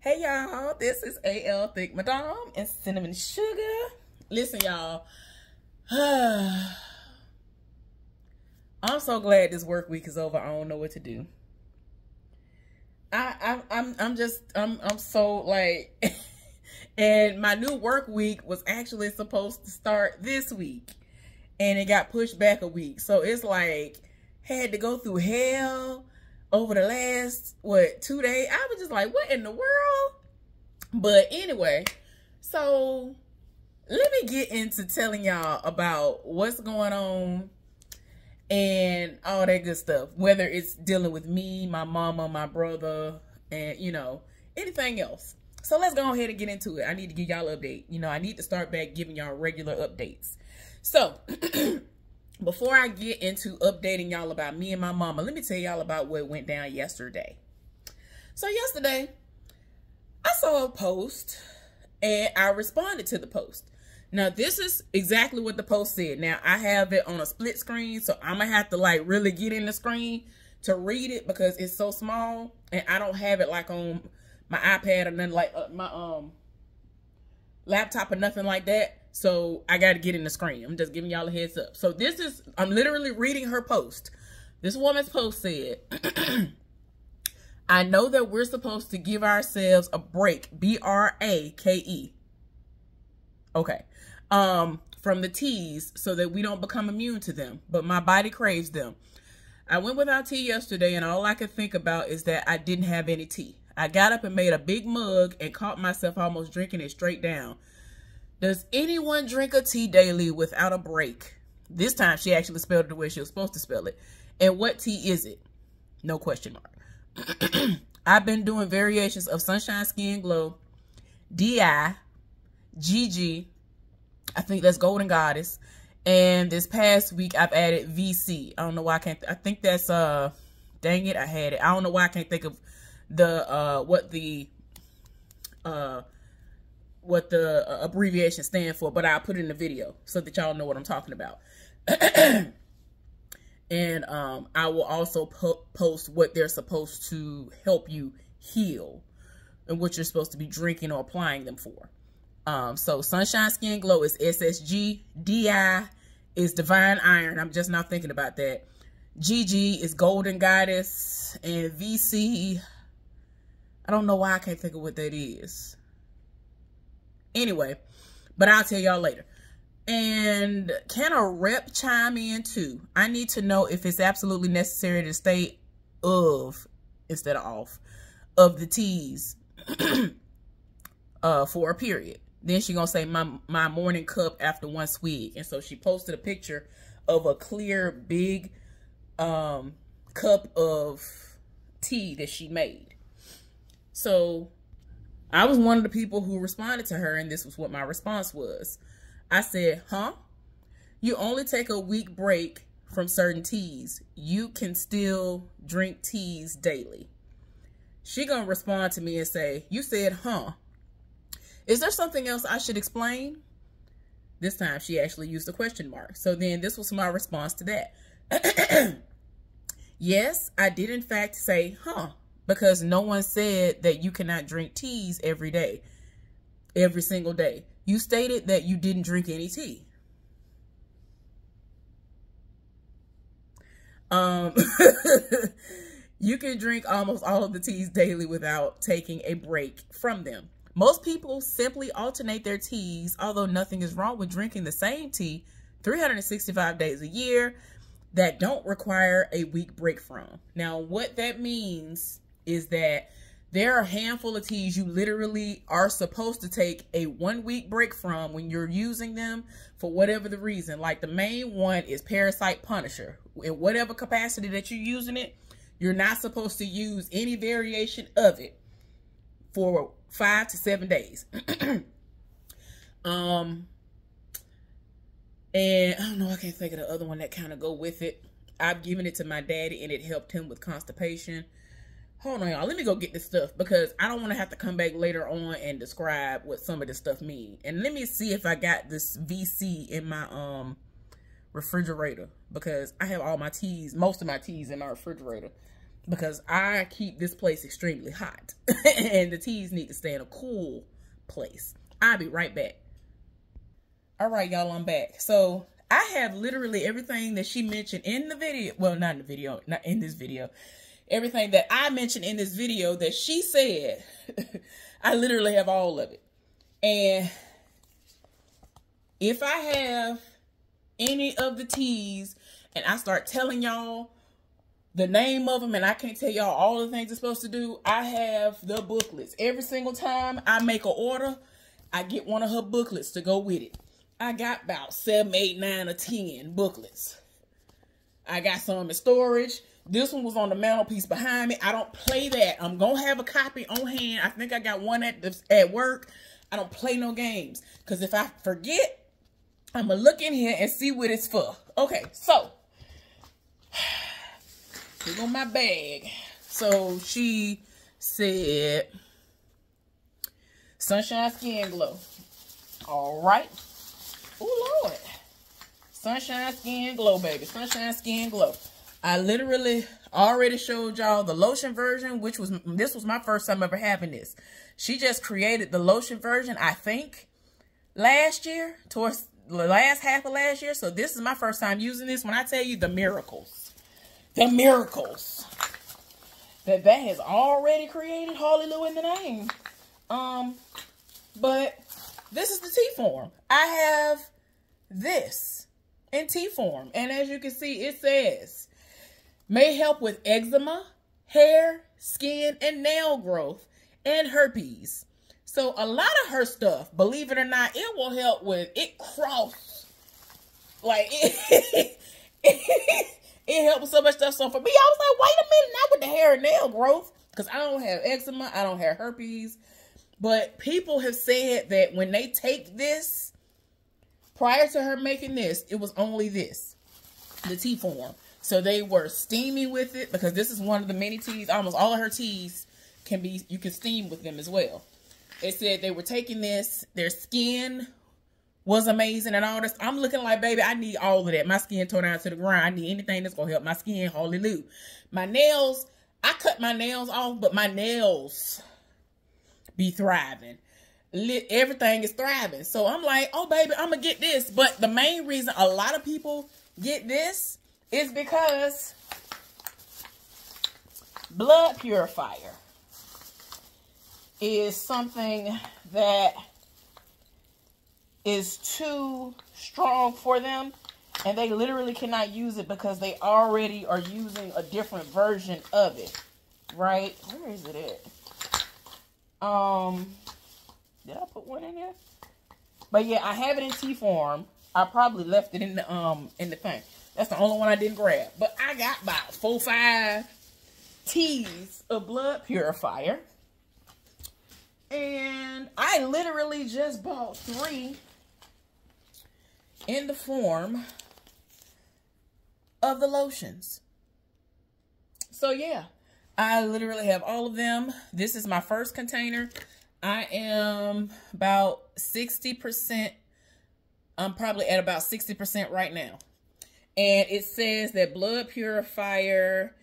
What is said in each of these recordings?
Hey y'all, this is AL Thick Madame and Cinnamon Sugar. Listen, y'all. I'm so glad this work week is over. I don't know what to do. I'm so like and my new work week was actually supposed to start this week and it got pushed back a week. So it's like had to go through hell over the last 2 days. I was just like, what in the world? But anyway, so let me get into telling y'all about what's going on and all that good stuff, whether it's dealing with me, my mama, my brother, and anything else. So let's go ahead and get into it. I need to give y'all an update. I need to start back giving y'all regular updates. So before I get into updating y'all about me and my mama, let me tell y'all about what went down yesterday. So yesterday, I saw a post and I responded to the post. Now, this is exactly what the post said. Now, I have it on a split screen, so I'm going to have to like really get in the screen to read it because it's so small and I don't have it like on my iPad or nothing like my laptop or nothing like that. So I got to get in the screen. I'm just giving y'all a heads up. So I'm literally reading her post. This woman's post said, I know that we're supposed to give ourselves a break, B-R-A-K-E. Okay. From the teas so that we don't become immune to them, but my body craves them. I went without tea yesterday and all I could think about is that I didn't have any tea. I got up and made a big mug and caught myself almost drinking it straight down. Does anyone drink a tea daily without a break? This time she actually spelled it the way she was supposed to spell it. And what tea is it? No question mark. I've been doing variations of Sunshine Skin Glow, DI, GG, I think that's Golden Goddess, and this past week I've added VC. I don't know why I can't, I think that's, dang it, I had it. I don't know why I can't think of the, what the abbreviation stand for, but I'll put it in the video so that y'all know what I'm talking about. And I will also post what they're supposed to help you heal and what you're supposed to be drinking or applying them for. So Sunshine Skin Glow is SSG. DI is Divine Iron. I'm just not thinking about that. GG is Golden Goddess. And VC, I don't know why I can't think of what that is. Anyway, but I'll tell y'all later. And can a rep chime in too? I need to know if it's absolutely necessary to stay of, instead of off, of the teas for a period. Then she gonna say my morning cup after one swig. And so she posted a picture of a clear big cup of tea that she made. So I was one of the people who responded to her, and this was what my response was. I said, huh? You only take a week break from certain teas. You can still drink teas daily. She gonna respond to me and say, you said, huh? Is there something else I should explain? This time she actually used a question mark. So then this was my response to that. Yes, I did in fact say, huh? Because no one said that you cannot drink teas every day, every single day. You stated that you didn't drink any tea. You can drink almost all of the teas daily without taking a break from them. Most people simply alternate their teas, although nothing is wrong with drinking the same tea 365 days a year that don't require a week break from. Now, what that means is that there are a handful of teas you literally are supposed to take a 1 week break from when you're using them for whatever the reason. Like the main one is Parasite Punisher. In whatever capacity that you're using it, you're not supposed to use any variation of it for 5 to 7 days. And I don't know, I can't think of the other one that kind of go with it. I've given it to my daddy and it helped him with constipation. Hold on, y'all. Let me go get this stuff because I don't want to have to come back later on and describe what some of this stuff means. And let me see if I got this VC in my refrigerator because I have all my teas, most of my teas in my refrigerator. because I keep this place extremely hot and the teas need to stay in a cool place. I'll be right back. All right, y'all, I'm back. So I have literally everything that she mentioned in the video. Well, not in the video, not in this video. Everything that I mentioned in this video that she said, I literally have all of it. And if I have any of the teas and I start telling y'all the name of them and I can't tell y'all all the things it's supposed to do, I have the booklets. Every single time I make an order, I get one of her booklets to go with it. I got about 7, 8, 9, or 10 booklets. I got some in storage. This one was on the mantelpiece behind me. I don't play that. I'm going to have a copy on hand. I think I got one at work. I don't play no games. Because if I forget, I'm going to look in here and see what it's for. Okay, so here's on my bag. So she said, Sunshine Skin Glow. All right. Oh, Lord. Sunshine Skin Glow, baby. Sunshine Skin Glow. I literally already showed y'all the lotion version, this was my first time ever having this. She just created the lotion version, I think, last year, towards the last half of last year. So this is my first time using this. When I tell you the miracles that has already created, hallelujah in the name. But this is the tea form. I have this in tea form. And as you can see, it says, may help with eczema, hair, skin, and nail growth, and herpes. So a lot of her stuff, believe it or not, it will help with, it helps with so much stuff. So for me, I was like, wait a minute, not with the hair and nail growth, because I don't have eczema, I don't have herpes. But people have said that when they take this, prior to her making this, it was only this, the tea form. So they were steaming with it, because this is one of the many teas. Almost all of her teas you can steam with them as well. They said they were taking this, their skin was amazing and all this. I'm looking like, baby, I need all of that. My skin tore down to the ground. I need anything that's going to help my skin. Hallelujah. My nails, I cut my nails off, but my nails be thriving. Everything is thriving. So I'm like, oh, baby, I'm going to get this. But the main reason a lot of people get this is because blood purifier is something that is too strong for them, and they literally cannot use it because they already are using a different version of it, right? Where is it at? Did I put one in there? But yeah, I have it in tea form. I probably left it in the thing. That's the only one I didn't grab. But I got about 4 or 5 teas of blood purifier. And I literally just bought 3 in the form of the lotions. So yeah, I literally have all of them. This is my first container. I am about 60%. I'm probably at about 60% right now. And it says that blood purifier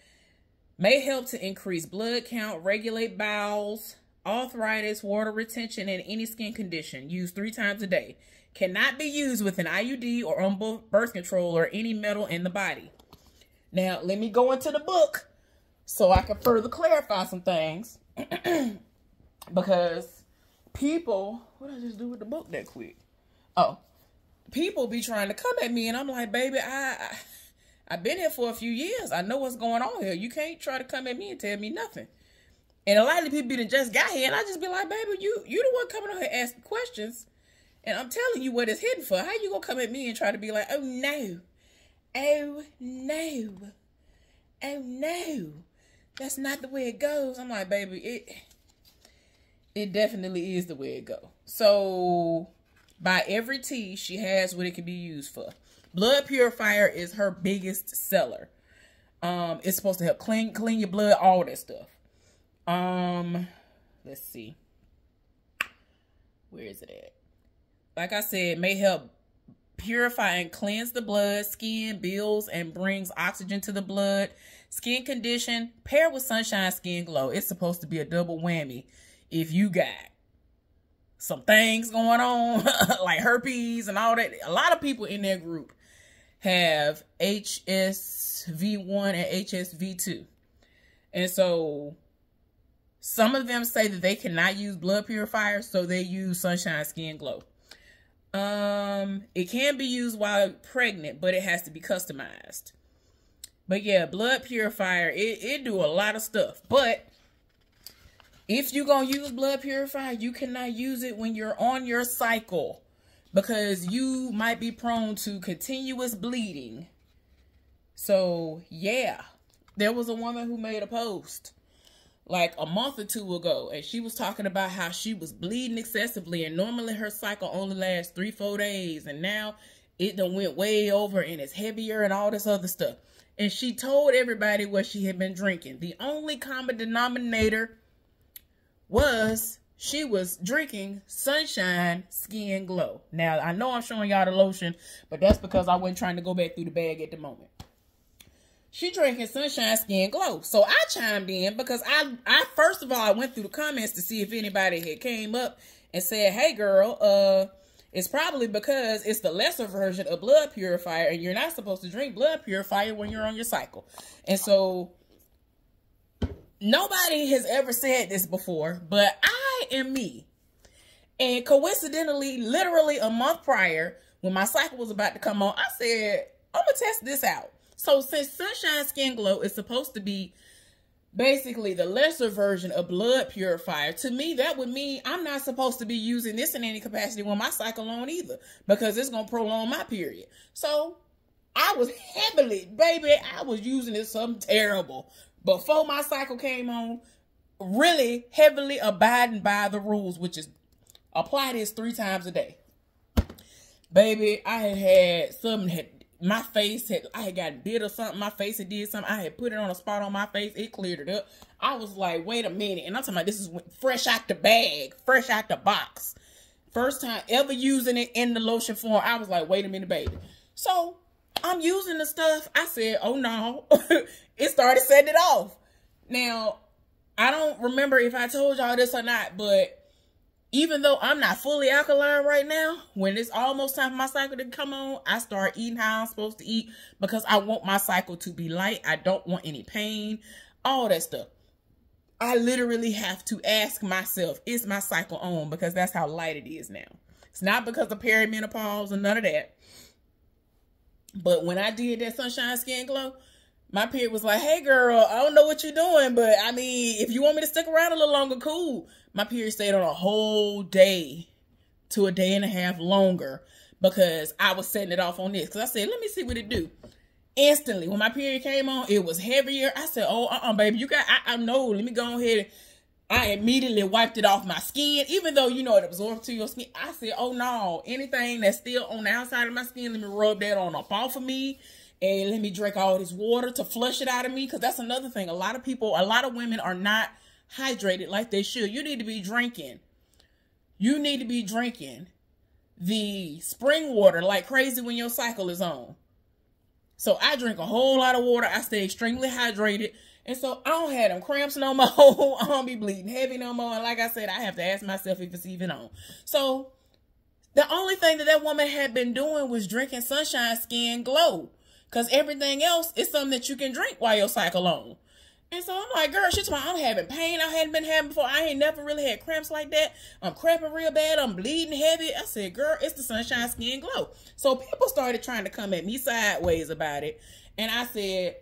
may help to increase blood count, regulate bowels, arthritis, water retention, and any skin condition. Used 3 times a day. Cannot be used with an IUD or on birth control or any metal in the body. Now, let me go into the book so I can further clarify some things. Because people, what did I just do with the book that quick? Oh, people be trying to come at me, and I'm like, baby, I've been here for a few years. I know what's going on here. You can't try to come at me and tell me nothing. And a lot of people that just got here, and I just be like, baby, you the one coming on here asking questions, and I'm telling you what it's hidden for. How you gonna come at me and try to be like, oh no, oh no, oh no, that's not the way it goes. I'm like, baby, it definitely is the way it goes. So by every tea, she has what it can be used for. Blood purifier is her biggest seller. It's supposed to help clean your blood, all that stuff. Let's see. Where is it at? Like I said, may help purify and cleanse the blood, skin, builds and brings oxygen to the blood, skin condition paired with Sunshine Skin Glow. It's supposed to be a double whammy if you got some things going on like herpes and all that. A lot of people in that group have HSV1 and HSV2. And so some of them say that they cannot use blood purifiers, so they use Sunshine Skin Glow. It can be used while pregnant, but it has to be customized. But yeah, blood purifier, it do a lot of stuff. But if you're going to use blood purifier, you cannot use it when you're on your cycle, because you might be prone to continuous bleeding. So yeah, there was a woman who made a post like a month or two ago, and she was talking about how she was bleeding excessively, and normally her cycle only lasts 3-4 days, and now it done went way over and it's heavier and all this other stuff. And she told everybody what she had been drinking. The only common denominator was she was drinking Sunshine Skin Glow. Now, I know I'm showing y'all the lotion, but that's because I wasn't trying to go back through the bag at the moment. She drinking Sunshine Skin Glow. So I chimed in because I first of all, I went through the comments to see if anybody had came up and said, hey girl, it's probably because it's the lesser version of blood purifier, and you're not supposed to drink blood purifier when you're on your cycle. And so nobody has ever said this before, but I am me. And coincidentally, literally a month prior, when my cycle was about to come on, I said, I'm going to test this out. So since Sunshine Skin Glow is supposed to be basically the lesser version of blood purifier, to me, that would mean I'm not supposed to be using this in any capacity when my cycle on either, because it's going to prolong my period. So I was heavily, baby, I was using it something terrible before my cycle came on, really heavily abiding by the rules, which is apply this 3 times a day. Baby, I had something, my face had, I had gotten bit or something. My face had did something. I had put it on a spot on my face. It cleared it up. I was like, wait a minute. And I'm talking about this is fresh out the bag, fresh out the box. First time ever using it in the lotion form. I was like, wait a minute, baby. So I'm using the stuff. I said, oh no. It started setting it off. Now, I don't remember if I told y'all this or not, but even though I'm not fully alkaline right now, when it's almost time for my cycle to come on, I start eating how I'm supposed to eat because I want my cycle to be light. I don't want any pain, all that stuff. I literally have to ask myself, is my cycle on? Because that's how light it is now. It's not because of perimenopause or none of that. But when I did that Sunshine Skin Glow, my period was like, hey girl, I don't know what you're doing, but I mean, if you want me to stick around a little longer, cool. My period stayed on a whole day to a day and a half longer because I was setting it off on this. Because I said, let me see what it do. Instantly, when my period came on, it was heavier. I said, oh, baby, you got, I know, let me go ahead. I immediately wiped it off my skin, even though, you know, it absorbs to your skin. I said, oh no, anything that's still on the outside of my skin, let me rub that on up off of me. And let me drink all this water to flush it out of me. Because that's another thing. A lot of people, a lot of women are not hydrated like they should. You need to be drinking. You need to be drinking the spring water like crazy when your cycle is on. So I drink a whole lot of water. I stay extremely hydrated. And so I don't have them cramps no more. I don't be bleeding heavy no more. And like I said, I have to ask myself if it's even on. So the only thing that woman had been doing was drinking Sunshine Skin Glow. Because everything else is something that you can drink while your cycle on. And so I'm like, girl, she's talking about I'm having pain I hadn't been having before. I ain't never really had cramps like that. I'm cramping real bad. I'm bleeding heavy. I said, girl, it's the Sunshine Skin Glow. So people started trying to come at me sideways about it. And I said,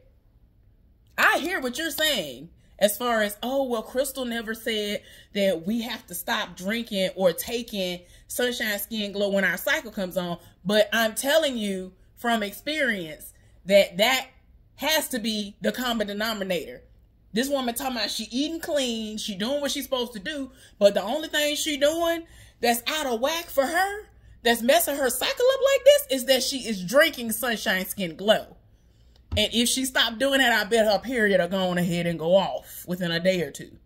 I hear what you're saying. As far as, oh, well, Crystal never said that we have to stop drinking or taking Sunshine Skin Glow when our cycle comes on. But I'm telling you from experience, that has to be the common denominator. This woman talking about she eating clean, she doing what she's supposed to do, but the only thing she doing that's out of whack for her, that's messing her cycle up like this, is that she is drinking Sunshine Skin Glow. And if she stopped doing that, I bet her period will go on ahead and go off within a day or two.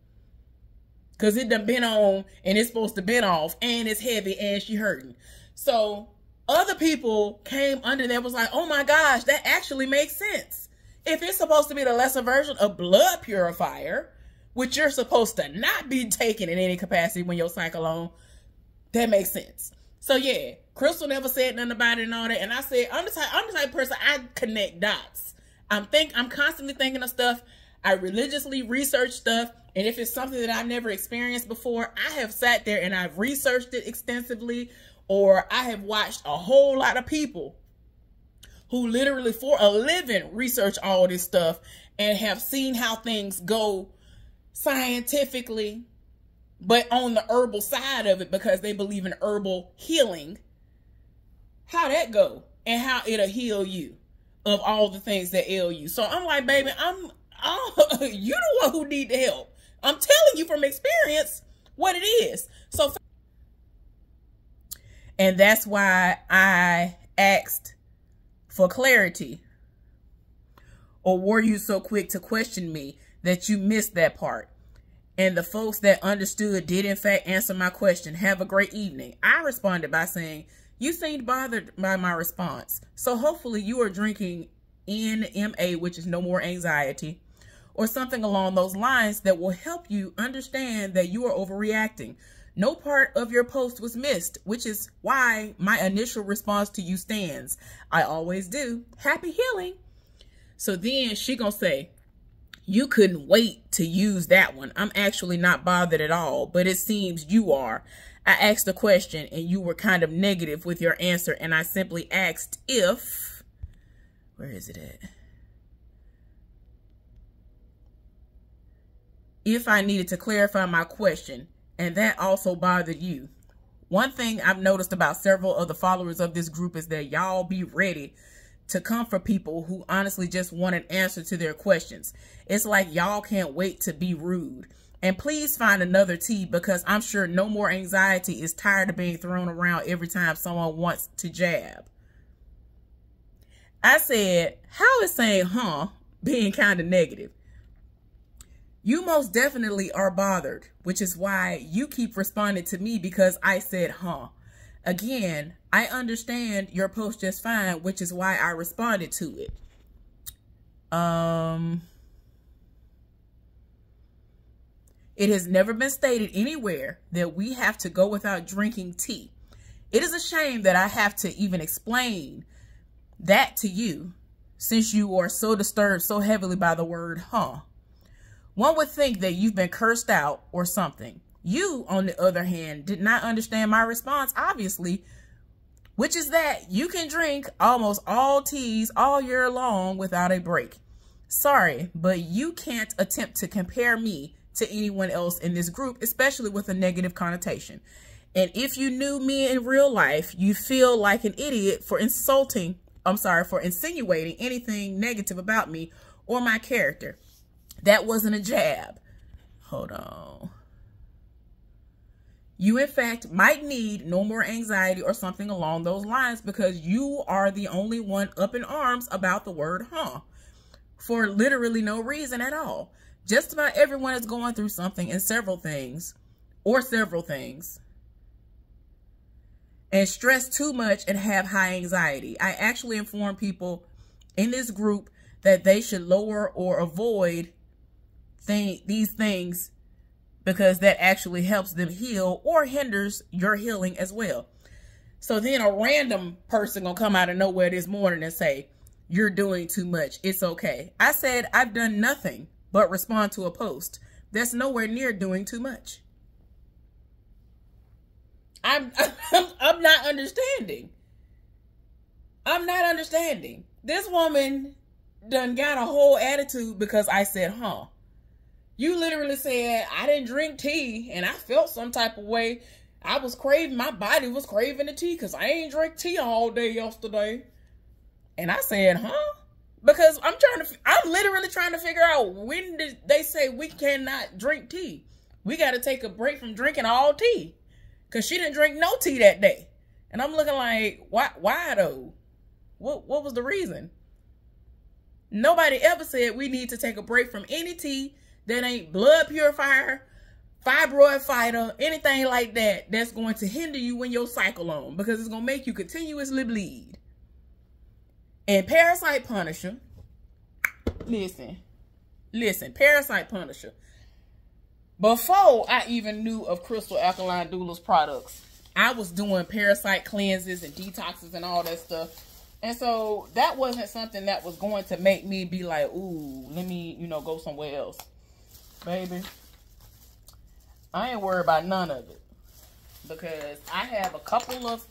Because it done been on, and it's supposed to been off, and it's heavy, and she hurting. So other people came under that was like, oh my gosh, that actually makes sense. If it's supposed to be the lesser version of blood purifier, which you're supposed to not be taking in any capacity when your cycle on, that makes sense. So yeah, Crystal never said nothing about it and all that. And I said, I'm the type of person, I connect dots. I'm constantly thinking of stuff. I religiously research stuff. And if it's something that I've never experienced before, I have sat there and I've researched it extensively, or I have watched a whole lot of people who literally for a living research all this stuff and have seen how things go scientifically, but on the herbal side of it, because they believe in herbal healing, how that go and how it'll heal you of all the things that ail you. So I'm like, baby, you the one who need the help. I'm telling you from experience what it is. So, and that's why I asked for clarity. Or were you so quick to question me that you missed that part? And the folks that understood did in fact answer my question. Have a great evening. I responded by saying, you seemed bothered by my response. So hopefully you are drinking NMA, which is no more anxiety, or something along those lines that will help you understand that you are overreacting. No part of your post was missed, which is why my initial response to you stands. I always do. Happy healing. So then she gonna say, you couldn't wait to use that one. I'm actually not bothered at all, but it seems you are. I asked a question and you were kind of negative with your answer, and I simply asked if, where is it at? If I needed to clarify my question, and that also bothered you. One thing I've noticed about several of the followers of this group is that y'all be ready to come for people who honestly just want an answer to their questions. It's like y'all can't wait to be rude. And please find another tea, because I'm sure No More Anxiety is tired of being thrown around every time someone wants to jab. I said, how is saying, being kind of negative? You most definitely are bothered, which is why you keep responding to me because I said, Again, I understand your post just fine, which is why I responded to it. It has never been stated anywhere that we have to go without drinking tea. It is a shame that I have to even explain that to you, since you are so disturbed so heavily by the word, One would think that you've been cursed out or something. You, on the other hand, did not understand my response, obviously, which is that you can drink almost all teas all year long without a break. Sorry, but you can't attempt to compare me to anyone else in this group, especially with a negative connotation. And if you knew me in real life, you feel like an idiot for insinuating anything negative about me or my character. That wasn't a jab. Hold on. You, in fact, might need No More Anxiety or something along those lines, because you are the only one up in arms about the word, for literally no reason at all. Just about everyone is going through something and several things, and stress too much and have high anxiety. I actually inform people in this group that they should lower or avoid these things, because that actually helps them heal or hinders your healing as well. So then a random person gonna come out of nowhere this morning and say, you're doing too much. It's okay. I said, I've done nothing but respond to a post. That's nowhere near doing too much. I'm not understanding. I'm not understanding. This woman done got a whole attitude because I said, You literally said, I didn't drink tea and I felt some type of way. I was craving, my body was craving the tea because I ain't drank tea all day yesterday. And I said, Because I'm literally trying to figure out, when did they say we cannot drink tea? We got to take a break from drinking all tea, because she didn't drink no tea that day. And I'm looking like, why though? What was the reason? Nobody ever said we need to take a break from any tea that ain't blood purifier, fibroid fighter, anything like that, that's going to hinder you when your cycle on, because it's going to make you continuously bleed. And Parasite Punisher, Listen, Parasite Punisher. Before I even knew of Crystal Alkaline Doula's products, I was doing parasite cleanses and detoxes and all that stuff. And so that wasn't something that was going to make me be like, ooh, let me, you know, go somewhere else. Baby, I ain't worried about none of it. Because I have a couple of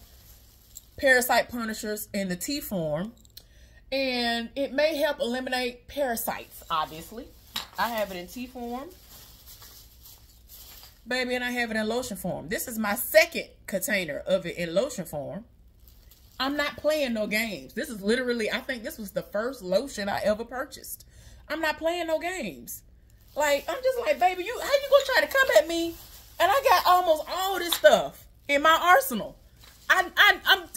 Parasite Punishers in the tea form. And it may help eliminate parasites, obviously. I have it in tea form. Baby, and I have it in lotion form. This is my second container of it in lotion form. I'm not playing no games. This is literally, I think this was the first lotion I ever purchased. I'm not playing no games. Like, I'm just like, baby, how you gonna try to come at me? And I got almost all this stuff in my arsenal.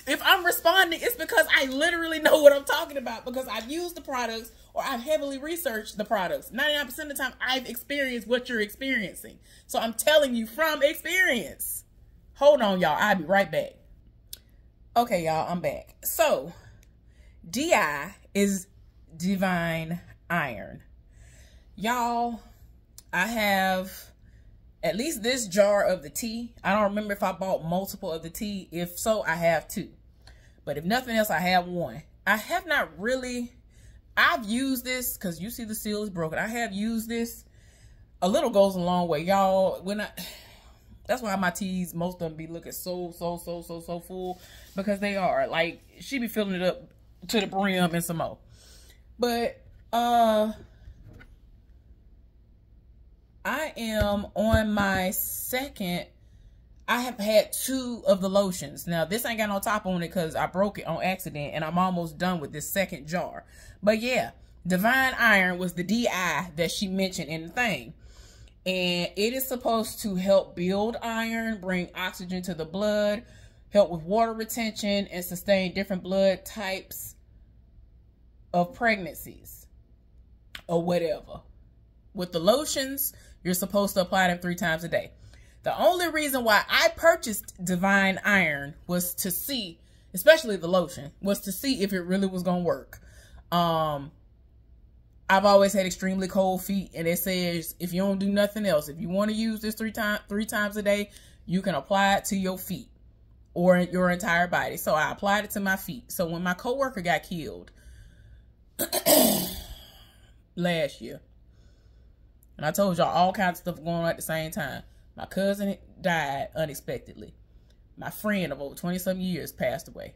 If I'm responding, it's because I literally know what I'm talking about, because I've used the products or I've heavily researched the products. 99% of the time, I've experienced what you're experiencing. So I'm telling you from experience. Hold on, y'all. I'll be right back. Okay, y'all, I'm back. So, DI is Divine Iron. Y'all, I have at least this jar of the tea. I don't remember if I bought multiple of the tea. If so, I have two. But if nothing else, I have one. I have not really, I've used this because you see the seal is broken. I have used this. A little goes a long way. Y'all, that's why my teas, most of them be looking so full, because they are. Like, she be filling it up to the brim and some more. But, I am on my second. I have had two of the lotions. Now, this ain't got no top on it because I broke it on accident, and I'm almost done with this second jar. But yeah, Divine Iron was the DI that she mentioned in the thing. And it is supposed to help build iron, bring oxygen to the blood, help with water retention, and sustain different blood types of pregnancies or whatever. With the lotions, you're supposed to apply them 3 times a day. The only reason why I purchased Divine Iron was to see, especially the lotion, was to see if it really was going to work. I've always had extremely cold feet, and it says if you don't do nothing else, if you want to use this three times a day, you can apply it to your feet or your entire body. So I applied it to my feet. So when my coworker got killed last year, and I told y'all all kinds of stuff going on at the same time. My cousin died unexpectedly. My friend of over 20-some years passed away.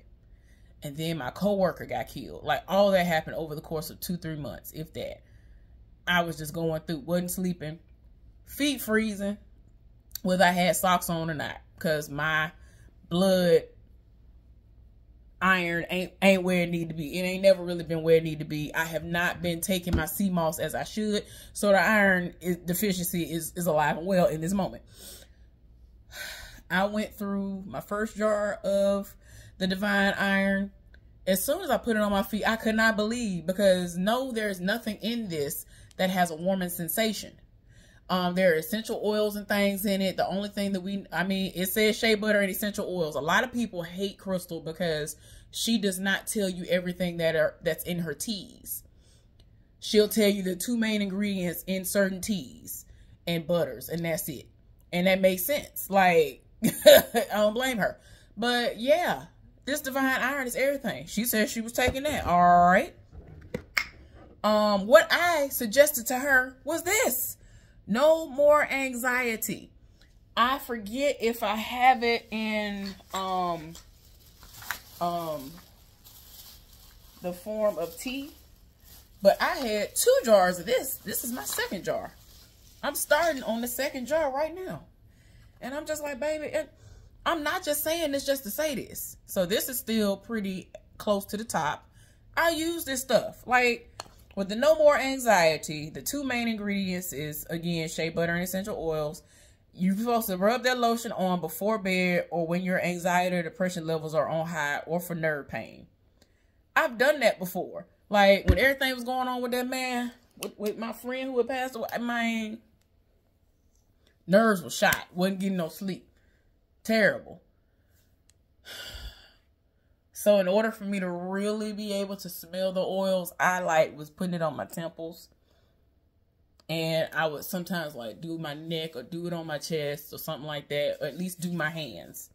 And then my coworker got killed. Like, all that happened over the course of 2-3 months, if that. I was just going through, wasn't sleeping, feet freezing, whether I had socks on or not, because my blood iron ain't where it need to be. It ain't never really been where it need to be. I have not been taking my sea moss as I should, so the iron deficiency is alive and well in this moment. I went through my first jar of the Divine Iron. As soon as I put it on my feet, I could not believe, because no, there's nothing in this that has a warming sensation. There are essential oils and things in it. The only thing that it says shea butter and essential oils. A lot of people hate Crystal because she does not tell you everything that's in her teas. She'll tell you the 2 main ingredients in certain teas and butters, and that's it. And that makes sense. Like, I don't blame her. But yeah, this Divine Iron is everything. She said she was taking that. All right. What I suggested to her was this. No More Anxiety. I forget if I have it in the form of tea, but I had 2 jars of this. This is my second jar. I'm starting on the second jar right now. And I'm just like, baby, I'm not just saying this just to say this. So this is still pretty close to the top. I use this stuff. Like, with the No More Anxiety, the 2 main ingredients is, again, shea butter and essential oils. You're supposed to rub that lotion on before bed or when your anxiety or depression levels are on high, or for nerve pain. I've done that before. Like, when everything was going on with that man, with my friend who had passed away, my nerves were shot. Wasn't getting no sleep. Terrible. So in order for me to really be able to smell the oils, I was putting it on my temples. And I would sometimes do my neck or do it on my chest or something like that, or at least do my hands.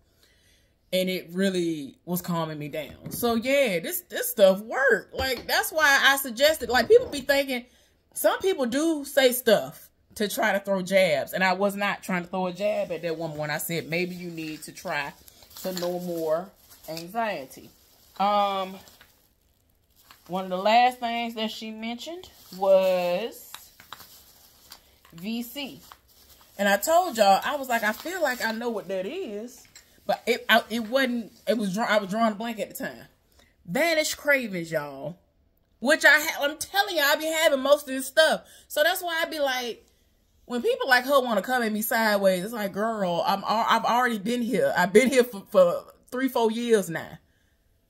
And it really was calming me down. So yeah, this stuff worked. That's why I suggested, people be thinking, some people do say stuff to try to throw jabs. And I was not trying to throw a jab at that woman when I said, maybe you need to try to know more anxiety. One of the last things that she mentioned was VC. And I told y'all, I was like, I feel like I know what that is. But I was drawing a blank at the time. Vanished cravings, y'all. Which I'm telling you, I be having most of this stuff. So that's why I be like, when people like her want to come at me sideways, it's like, girl, I've already been here. I've been here for 3-4 years now.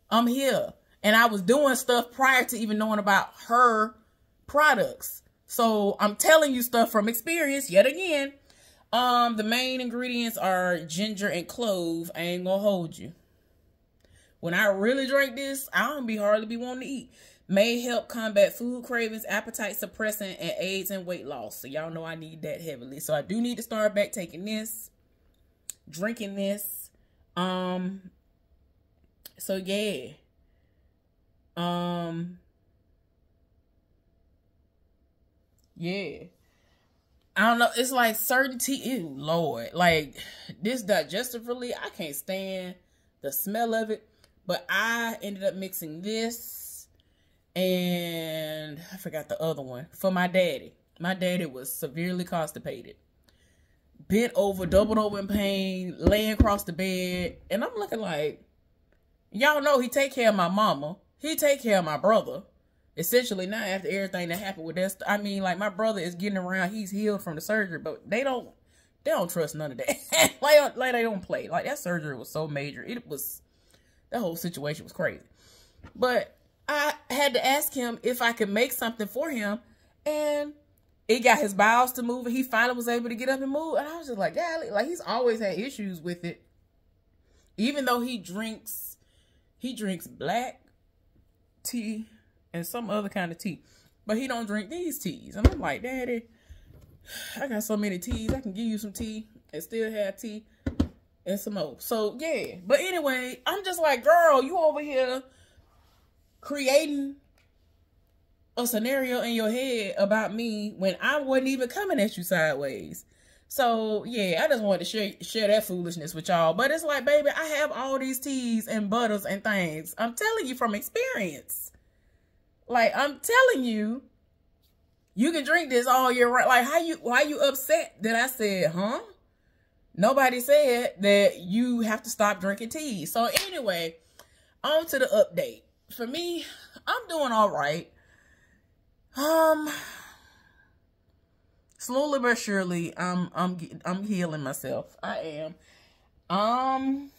I'm here. And I was doing stuff prior to even knowing about her products. So I'm telling you stuff from experience yet again. The main ingredients are ginger and clove. I ain't gonna hold you. When I really drink this, I don't hardly be wanting to eat. May help combat food cravings, appetite suppressant, and aids in weight loss. So y'all know I need that heavily. So I do need to start back taking this, drinking this. So yeah. Yeah. I don't know. It's like certain tea. Ew, Lord. This digestive relief, I can't stand the smell of it. But I ended up mixing this and I forgot the other one for my daddy. My daddy was severely constipated. Bent over, doubled over in pain, laying across the bed. And I'm looking like, y'all know he take care of my mama. He take care of my brother. Essentially, now after everything that happened with that, my brother is getting around. He's healed from the surgery, but they don't trust none of that. They don't play. That surgery was so major. The whole situation was crazy. But I had to ask him if I could make something for him, and it got his bowels to move, and he finally was able to get up and move. And I was just like, golly, he's always had issues with it. Even though he drinks black tea and some other kind of tea, but he don't drink these teas. And I'm like, Daddy, I got so many teas. I can give you some tea and still have tea and some more. So yeah, but anyway, I'm just like, girl, you over here creating a scenario in your head about me when I wasn't even coming at you sideways. So yeah, I just wanted to share that foolishness with y'all. But it's like, baby, I have all these teas and butters and things. I'm telling you from experience. I'm telling you, you can drink this all year round. Why you upset that I said, huh? Nobody said that you have to stop drinking tea. So anyway, on to the update. For me, I'm doing all right. Slowly but surely, I'm healing myself. I am.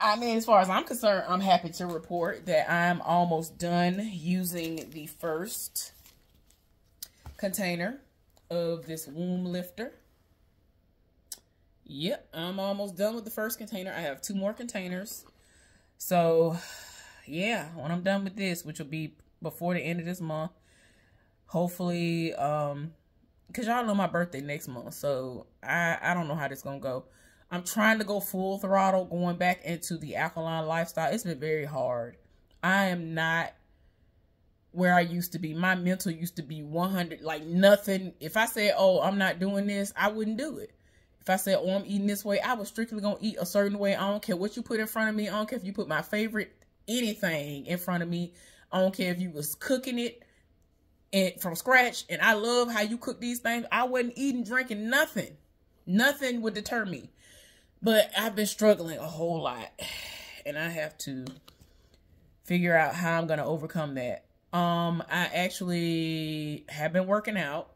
As far as I'm concerned, I'm happy to report that I'm almost done using the first container of this womb lifter. Yep, I'm almost done with the first container. I have 2 more containers. So, yeah, when I'm done with this, which will be before the end of this month, hopefully, because y'all know my birthday next month, so I don't know how this is going to go. I'm trying to go full throttle, going back into the alkaline lifestyle. It's been very hard. I am not where I used to be. My mental used to be 100, nothing. If I said, oh, I'm not doing this, I wouldn't do it. If I said, oh, I'm eating this way, I was strictly going to eat a certain way. I don't care what you put in front of me. I don't care if you put my favorite anything in front of me. I don't care if you was cooking it from scratch. And I love how you cook these things. I wasn't eating, drinking, nothing. Nothing would deter me. But I've been struggling a whole lot, and I have to figure out how I'm going to overcome that. I actually have been working out.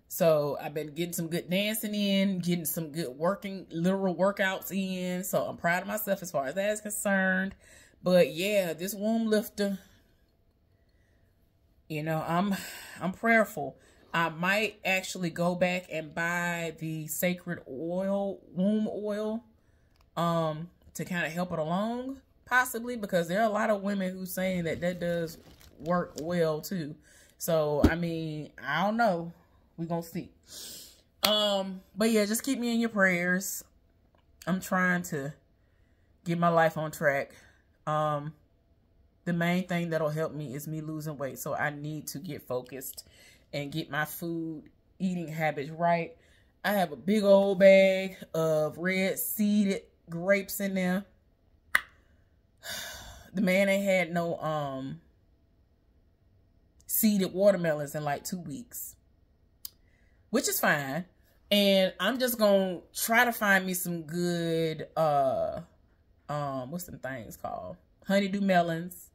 So I've been getting some good dancing in, getting some good literal workouts in. So I'm proud of myself as far as that is concerned. But yeah, this womb lifter, I'm prayerful. I might actually go back and buy the sacred oil, womb oil, to to kind of help it along, possibly, because there are a lot of women who saying that does work well too. So I mean, I don't know, we gonna see. But yeah, just keep me in your prayers. I'm trying to get my life on track. The main thing that'll help me is me losing weight. So I need to get focused and get my food eating habits right. I have a big old bag of red seeded grapes in there. The man ain't had no seeded watermelons in like 2 weeks, which is fine. And I'm just gonna try to find me some good what's them things called, honeydew melons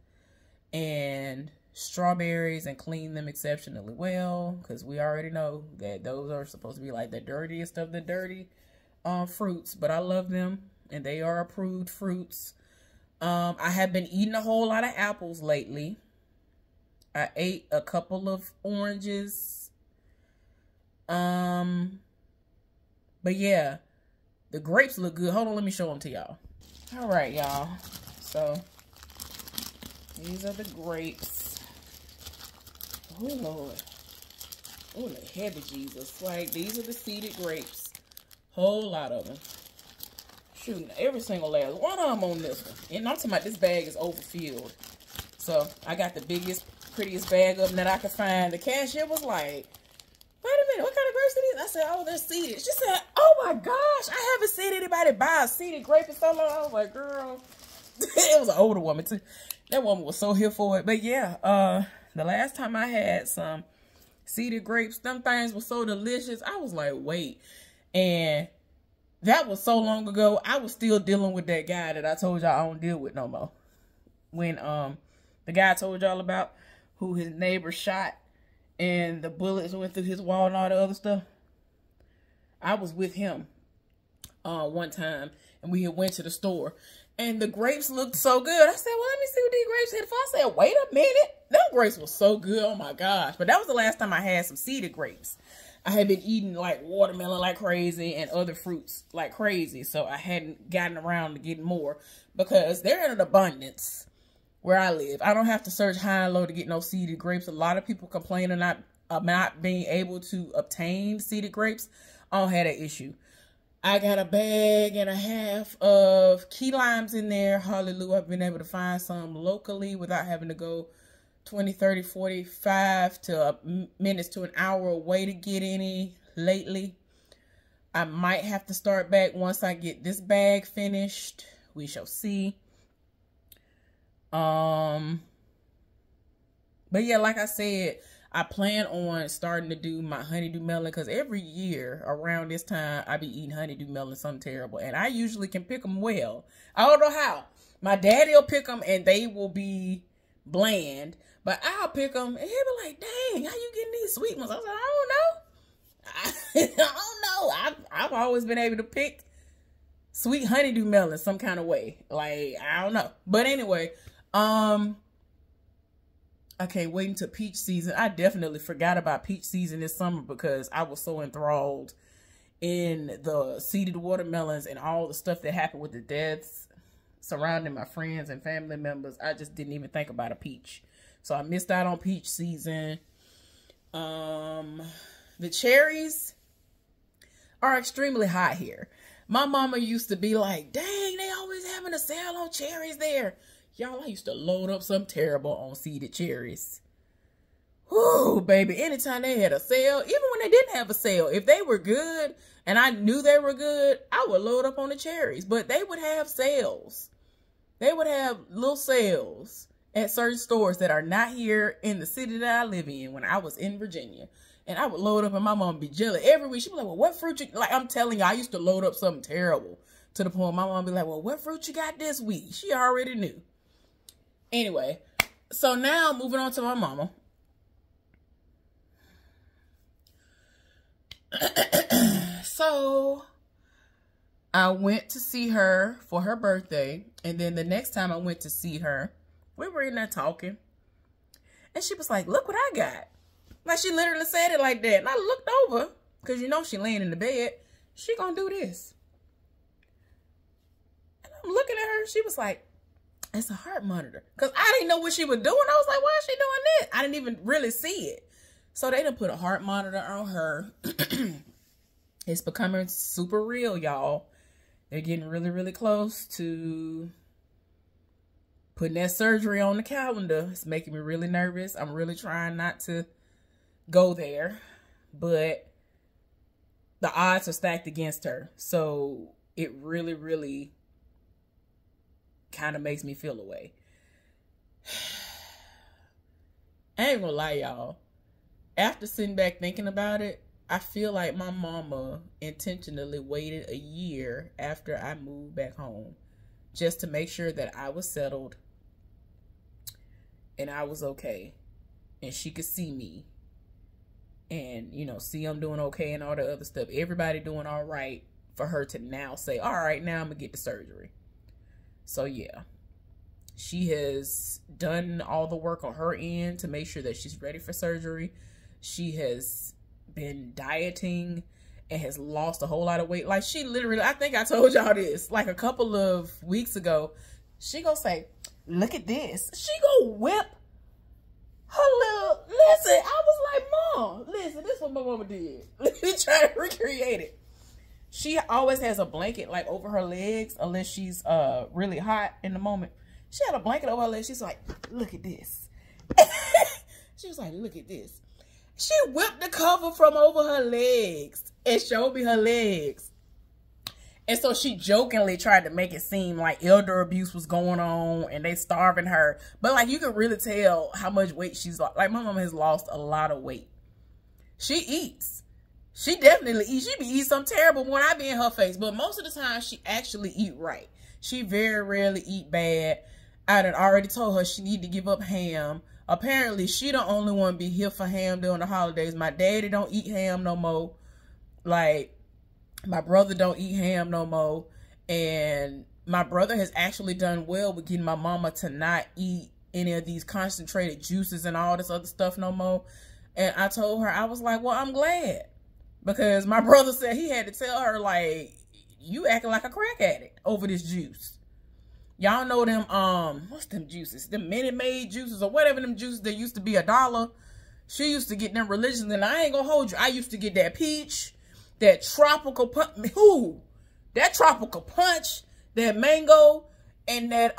and strawberries, and clean them exceptionally well, because we already know that those are supposed to be like the dirtiest of the dirty fruits, but I love them and they are approved fruits. I have been eating a whole lot of apples lately. I ate a couple of oranges. But yeah, the grapes look good. Hold on, let me show them to y'all. All right, y'all. So these are the grapes. Oh, Lord. Oh, the heavy Jesus. Like, these are the seeded grapes. Whole lot of them. Shooting every single last one of them on this one. And I'm talking about this bag is overfilled. So, I got the biggest, prettiest bag of them that I could find. The cashier was like, wait a minute, what kind of grapes are these? I said, oh, they're seeded. She said, oh my gosh, I haven't seen anybody buy a seeded grape in so long. I was like, girl. It was an older woman, too. That woman was so here for it. But yeah, the last time I had some seeded grapes, them things were so delicious. I was like, wait. And that was so long ago. I was still dealing with that guy that I told y'all I don't deal with no more. When the guy I told y'all about, who his neighbor shot and the bullets went through his wall and all the other stuff. I was with him one time, and we had went to the store. And the grapes looked so good. I said, well, let me see what these grapes had for. I said, wait a minute. Them grapes were so good. Oh, my gosh. But that was the last time I had some seeded grapes. I had been eating, like, watermelon like crazy and other fruits like crazy. So I hadn't gotten around to getting more, because they're in an abundance where I live. I don't have to search high and low to get no seeded grapes. A lot of people complain of not being able to obtain seeded grapes. I don't have that issue. I got a bag and a half of key limes in there. Hallelujah. I've been able to find some locally without having to go 20, 30, 45 minutes to an hour away to get any lately. I might have to start back once I get this bag finished. We shall see. But yeah, like I said, I plan on starting to do my honeydew melon, because every year around this time, I be eating honeydew melon, something terrible. And I usually can pick them well. I don't know how. My daddy will pick them and they will be bland. But I'll pick them and he'll be like, dang, how you getting these sweet ones? I was like, I don't know. I don't know. I've always been able to pick sweet honeydew melon some kind of way. Like, I don't know. But anyway, I can't wait until peach season. I definitely forgot about peach season this summer because I was so enthralled in the seeded watermelons and all the stuff that happened with the deaths surrounding my friends and family members. I just didn't even think about a peach. So I missed out on peach season. The cherries are extremely hot here. My mama used to be like, dang, they always having a sale on cherries there. Y'all, I used to load up something terrible on seeded cherries. Whoo, baby, anytime they had a sale, even when they didn't have a sale, if they were good and I knew they were good, I would load up on the cherries. But they would have sales. They would have little sales at certain stores that are not here in the city that I live in when I was in Virginia. And I would load up and my mom would be jealous. Every week, she'd be like, well, what fruit you... Like, I'm telling you, I used to load up something terrible to the point my mom would be like, well, what fruit you got this week? She already knew. Anyway, so now moving on to my mama. So I went to see her for her birthday. And then the next time I went to see her, we were in there talking. And she was like, look what I got. Like, she literally said it like that. And I looked over, because you know she laying in the bed. She gonna do this. And I I'm looking at her. She was like, it's a heart monitor. Because I didn't know what she was doing. I was like, why is she doing that? I didn't even really see it. So they done put a heart monitor on her. It's becoming super real, y'all. They're getting really, really close to putting that surgery on the calendar. It's making me really nervous. I'm really trying not to go there. But the odds are stacked against her. So it really, really kind of makes me feel away. I ain't gonna lie, y'all. After sitting back thinking about it, I feel like my mama intentionally waited a year after I moved back home just to make sure that I was settled and I was okay and she could see me and, you know, see I'm doing okay and all the other stuff. Everybody doing all right for her to now say, all right, now I'm gonna get the surgery. So yeah, she has done all the work on her end to make sure that she's ready for surgery. She has been dieting and has lost a whole lot of weight. Like she literally, I think I told y'all this like a couple of weeks ago. She gonna say, look at this. She gonna whip her little, listen, I was like, Mom, listen, this is what my mama did. Let me try to recreate it. She always has a blanket like over her legs unless she's really hot in the moment. She had a blanket over her legs. She's like, look at this. She was like, look at this. She whipped the cover from over her legs and showed me her legs. And so she jokingly tried to make it seem like elder abuse was going on and they starving her. But like you can really tell how much weight she's lost. Like my mama has lost a lot of weight. She eats. She definitely eats. She be eating something terrible when I be in her face. But most of the time she actually eat right. She very rarely eat bad. I done already told her she need to give up ham. Apparently, she the only one be here for ham during the holidays. My daddy don't eat ham no more. Like, my brother don't eat ham no more. And my brother has actually done well with getting my mama to not eat any of these concentrated juices and all this other stuff no more. And I told her, I was like, well, I'm glad. Because my brother said he had to tell her, like, you acting like a crack addict over this juice. Y'all know them, what's them juices? Them Minute Maid juices or whatever them juices that used to be $1. She used to get them religiously, and I ain't gonna hold you. I used to get that peach, that tropical punch, that tropical punch, that mango, and that,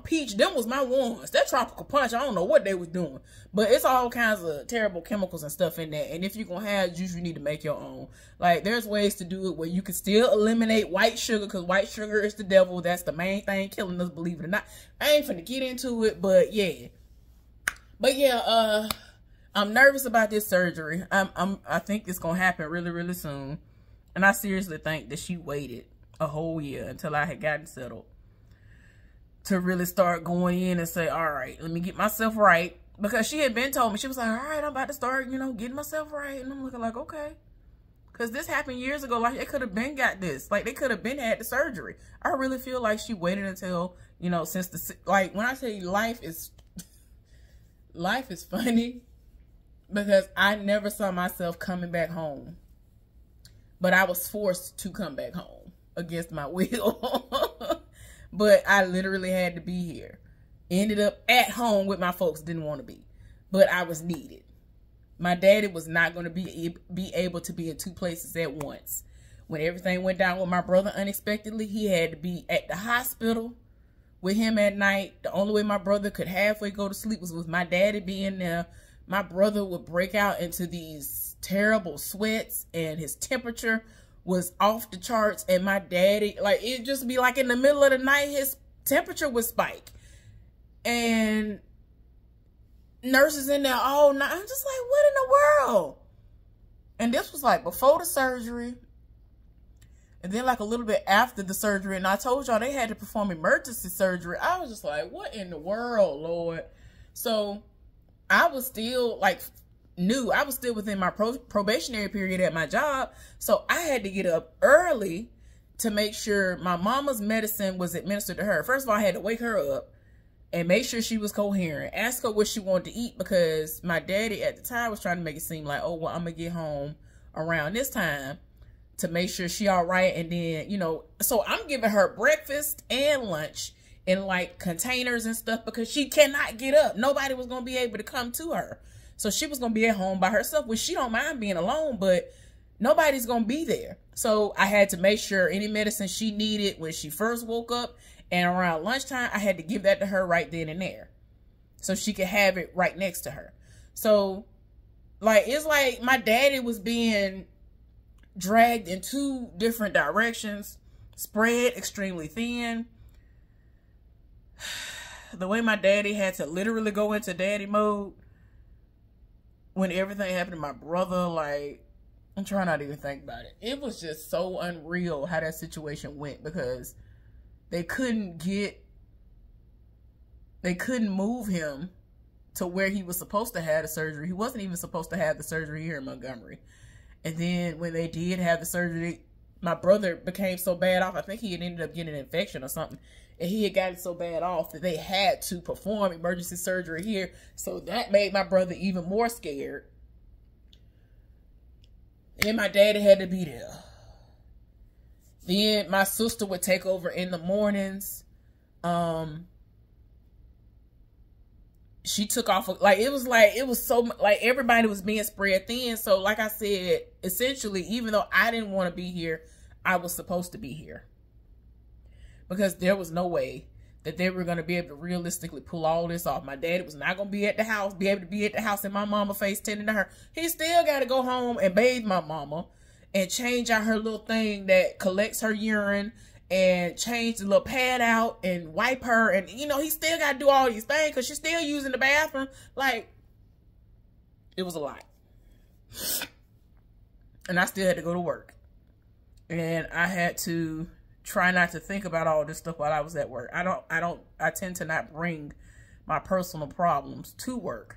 peach. Them was my ones. That tropical punch, I don't know what they was doing. But it's all kinds of terrible chemicals and stuff in there. And if you're going to have juice, you need to make your own. Like, there's ways to do it where you can still eliminate white sugar, because white sugar is the devil. That's the main thing killing us, believe it or not. I ain't finna get into it, but yeah. But yeah, I'm nervous about this surgery. I think it's going to happen really, really soon. And I seriously think that she waited a whole year until I had gotten settled to really start going in and say, all right, let me get myself right. Because she had been told me, she was like, all right, I'm about to start, you know, getting myself right. And I'm looking like, okay. Because this happened years ago. Like, they could have been got this. Like, they could have been had the surgery. I really feel like she waited until, you know, since the, like, when I say life is funny. Because I never saw myself coming back home. But I was forced to come back home against my will. But I literally had to be here. Ended up at home with my folks. Didn't want to be. But I was needed. My daddy was not going to be able to be in two places at once. When everything went down with my brother unexpectedly, he had to be at the hospital with him at night. The only way my brother could halfway go to sleep was with my daddy being there. My brother would break out into these terrible sweats and his temperature was off the charts, and my daddy, like, it'd just be like in the middle of the night, his temperature would spike. And nurses in there all night. I'm just like, what in the world? And this was like before the surgery. And then like a little bit after the surgery. And I told y'all they had to perform emergency surgery. I was just like, what in the world, Lord? So I was still like new. I was still within my probationary period at my job. So I had to get up early to make sure my mama's medicine was administered to her. First of all, I had to wake her up and make sure she was coherent. Ask her what she wanted to eat, because my daddy at the time was trying to make it seem like, oh, well, I'm going to get home around this time. to make sure she all right. And then, you know, so I'm giving her breakfast and lunch in like containers and stuff because she cannot get up. Nobody was going to be able to come to her. So she was going to be at home by herself, which she don't mind being alone, but nobody's going to be there. So I had to make sure any medicine she needed when she first woke up and around lunchtime, I had to give that to her right then and there so she could have it right next to her. So like, it's like my daddy was being dragged in two different directions, spread extremely thin. The way my daddy had to literally go into daddy mode when everything happened to my brother, like, I'm trying not to even think about it. It was just so unreal how that situation went because they couldn't move him to where he was supposed to have the surgery. He wasn't even supposed to have the surgery here in Montgomery. And then when they did have the surgery, my brother became so bad off. I think he had ended up getting an infection or something. And he had gotten so bad off that they had to perform emergency surgery here. So that made my brother even more scared. And my daddy had to be there. Then my sister would take over in the mornings. She took off, like, it was so, like, everybody was being spread thin. So like I said, essentially, even though I didn't want to be here, I was supposed to be here. Because there was no way that they were going to be able to realistically pull all this off. My daddy was not going to be at the house, be able to be at the house in my mama face tending to her. He still got to go home and bathe my mama and change out her little thing that collects her urine and change the little pad out and wipe her. And, you know, he still got to do all these things because she's still using the bathroom. Like, it was a lot. And I still had to go to work. And I had to try not to think about all this stuff while I was at work. I tend to not bring my personal problems to work.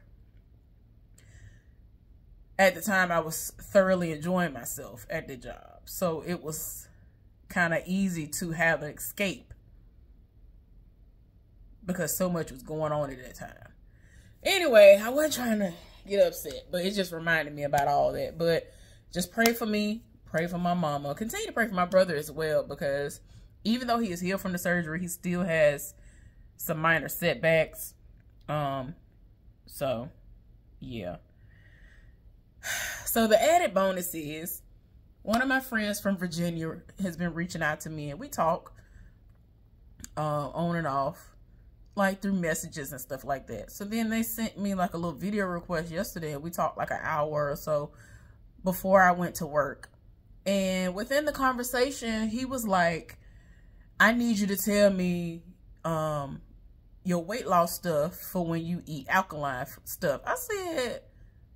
At the time, I was thoroughly enjoying myself at the job. So it was kind of easy to have an escape because so much was going on at that time. Anyway, I wasn't trying to get upset, but it just reminded me about all that. But just pray for me. Pray for my mama. Continue to pray for my brother as well, because even though he is healed from the surgery, he still has some minor setbacks. So, yeah. So the added bonus is one of my friends from Virginia has been reaching out to me, and we talk on and off, like through messages and stuff like that. So then they sent me like a little video request yesterday, and we talked like an hour or so before I went to work. And within the conversation, he was like, I need you to tell me your weight loss stuff for when you eat alkaline stuff. I said,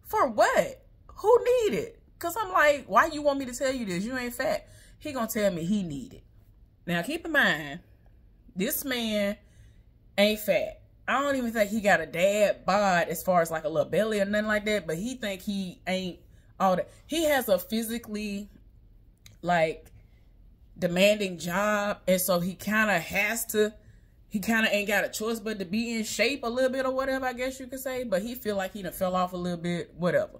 for what? Who need it? Because I'm like, why you want me to tell you this? You ain't fat. He gonna tell me he need it. Now, keep in mind, this man ain't fat. I don't even think he got a dad bod as far as like a little belly or nothing like that, but he think he ain't all that. He has a physically like demanding job, and so he kind of has to, he kind of ain't got a choice but to be in shape a little bit or whatever, I guess you could say. But he feel like he done fell off a little bit, whatever.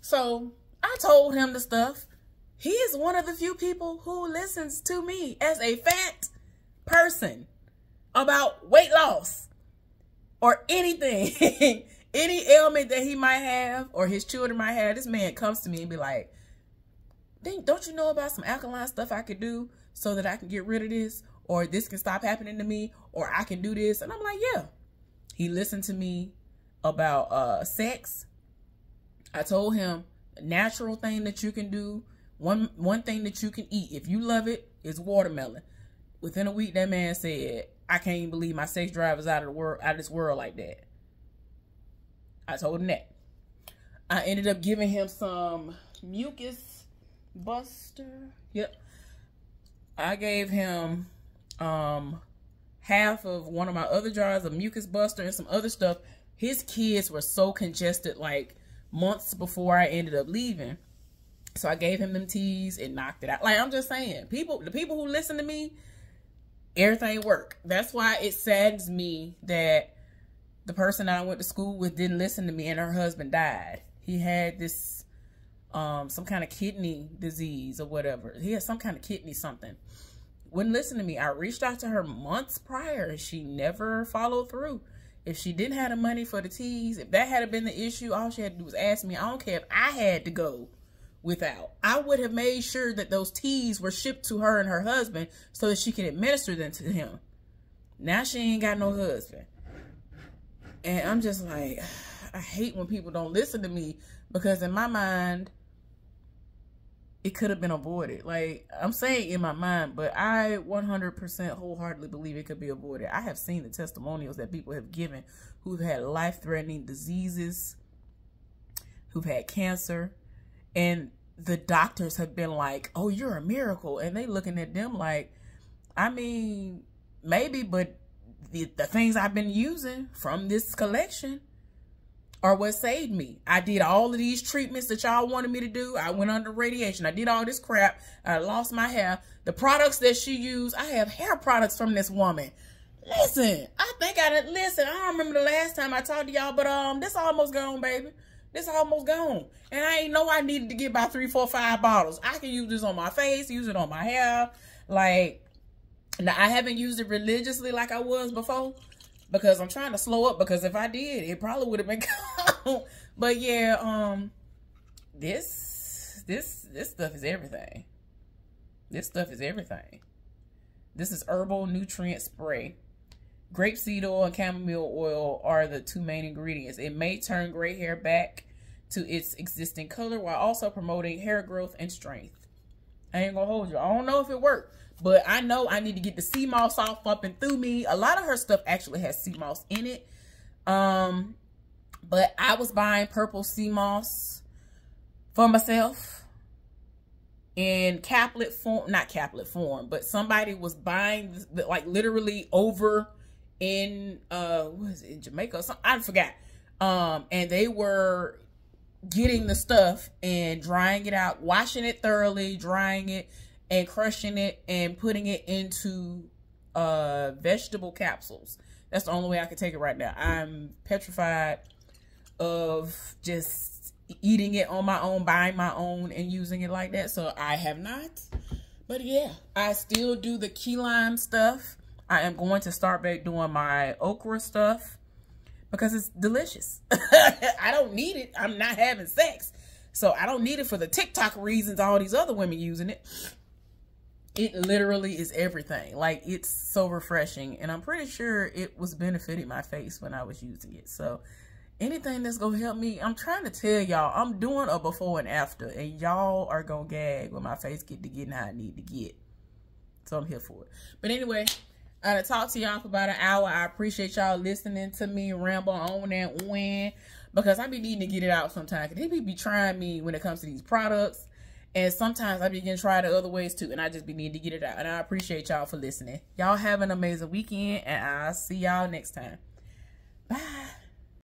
So I told him the stuff. He is one of the few people who listens to me as a fat person about weight loss or anything. Any ailment that he might have or his children might have. This man comes to me and be like, don't you know about some alkaline stuff I could do so that I can get rid of this, or this can stop happening to me, or I can do this? And I'm like, yeah. He listened to me about sex. I told him a natural thing that you can do. One thing that you can eat, if you love it, is watermelon. Within a week, that man said, I can't even believe my sex drive is out of this world like that. I told him that. I ended up giving him some mucus buster. Yep. I gave him half of one of my other jars of mucus buster and some other stuff. His kids were so congested like months before I ended up leaving. So I gave him them teas and knocked it out. Like, I'm just saying, the people who listen to me, everything work. That's why it saddens me that the person that I went to school with didn't listen to me and her husband died. He had this some kind of kidney disease or whatever. He had some kind of kidney something. Wouldn't listen to me. I reached out to her months prior and she never followed through. If she didn't have the money for the teas, if that had been the issue, all she had to do was ask me. I don't care if I had to go without. I would have made sure that those teas were shipped to her and her husband so that she can administer them to him. Now she ain't got no husband. And I'm just like, I hate when people don't listen to me, because in my mind, it could have been avoided. Like, I'm saying in my mind, but I 100% wholeheartedly believe it could be avoided. I have seen the testimonials that people have given who've had life-threatening diseases, who've had cancer, and the doctors have been like, oh, you're a miracle. And they looking at them like, I mean, maybe, but the things I've been using from this collection are what saved me. I did all of these treatments that y'all wanted me to do. I went under radiation. I did all this crap. I lost my hair. The products that she used, I have hair products from this woman. Listen, I don't remember the last time I talked to y'all, but this almost gone, baby. This almost gone. And I ain't know I needed to get about 3, 4, 5 bottles. I can use this on my face, use it on my hair. Like, now I haven't used it religiously like I was before, because I'm trying to slow up, because if I did, it probably would have been gone. But yeah, this stuff is everything. This stuff is everything. This is herbal nutrient spray. Grapeseed oil and chamomile oil are the 2 main ingredients. It may turn gray hair back to its existing color while also promoting hair growth and strength. I ain't gonna hold you. I don't know if it worked, but I know I need to get the sea moss off up and through me. A lot of her stuff actually has sea moss in it. But I was buying purple sea moss for myself in caplet form, not caplet form, but somebody was buying, like, literally over in, what is it, in Jamaica or something? I forgot. And they were getting the stuff and drying it out, washing it thoroughly, drying it, and crushing it and putting it into vegetable capsules. That's the only way I can take it right now. I'm petrified of just eating it on my own, buying my own, and using it like that. So I have not. But yeah, I still do the key lime stuff. I am going to start back doing my okra stuff because it's delicious. I don't need it. I'm not having sex, so I don't need it for the TikTok reasons all these other women using it. It literally is everything. Like, it's so refreshing, and I'm pretty sure it was benefiting my face when I was using it. So anything that's gonna help me, I'm trying to tell y'all, I'm doing a before and after, and y'all are gonna gag when my face get to getting how I need to get. So I'm here for it. But anyway, I done talked to y'all for about an hour. I appreciate y'all listening to me ramble on and on, because I be needing to get it out sometimes. They be trying me when it comes to these products, and sometimes I be getting tried the other ways too, and I just be needing to get it out. And I appreciate y'all for listening. Y'all have an amazing weekend, and I'll see y'all next time. Bye.